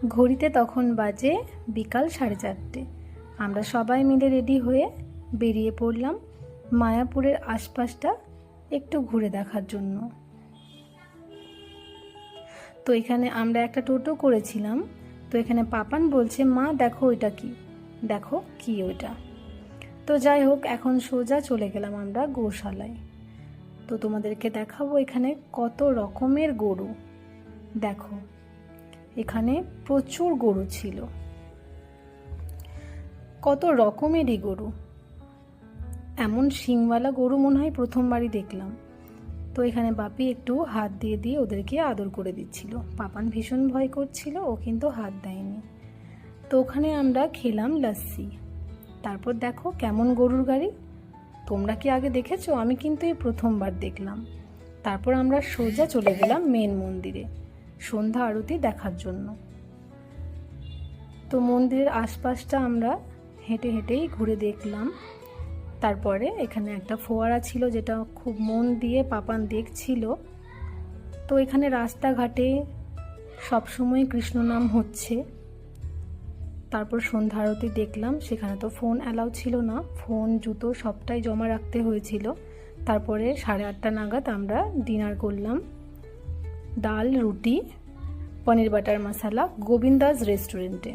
ঘড়িতে তখন বাজে বিকাল 4:30। আমরা সবাই মিলে রেডি হয়ে বেরিয়ে পড়লাম মায়াপুরের আশপাশটা একটু ঘুরে দেখার জন্য। তো এখানে আমরা একটা টোটো করেছিলাম। তো এখানে পাপান বলছে, মা দেখো ওইটা কি, দেখো কি ওইটা। তো যাই হোক, এখন সোজা চলে গেলাম আমরা গোশালায়। তো তোমাদেরকে দেখাবো এখানে কত রকমের গরু। দেখো এখানে প্রচুর গরু ছিল, কত রকমেরই গরু। এমন শিংওয়ালা গরু মনে হয় প্রথমবারই দেখলাম। তো এখানে বাপি একটু হাত দিয়ে দিয়ে ওদেরকে আদর করে দিচ্ছিল। পাপান ভীষণ ভয় করছিল, ও কিন্তু হাত দেয়নি। তো ওখানে আমরা খেলাম লাস্সি। তারপর দেখো কেমন গরুর গাড়ি, তোমরা কি আগে দেখেছো? আমি কিন্তু এই প্রথমবার দেখলাম। তারপর আমরা সোজা চলে গেলাম মেন মন্দিরে সন্ধ্যা আরতি দেখার জন্য। তো মন্দিরের আশপাশটা আমরা হেঁটে হেঁটেই ঘুরে দেখলাম। তারপরে এখানে একটা ফোয়ারা ছিল, যেটা খুব মন দিয়ে পাপান দেখছিল। তো এখানে রাস্তাঘাটে সবসময় কৃষ্ণ নাম হচ্ছে। তারপর সন্ধ্যা আরতি দেখলাম, সেখানে তো ফোন অ্যালাউ ছিল না, ফোন জুতো সবটাই জমা রাখতে হয়েছিল। তারপরে 8:30 নাগাদ আমরা ডিনার করলাম, ডাল রুটি পনির বাটার মশলা গোবিন্দাস রেস্টুরেন্টে।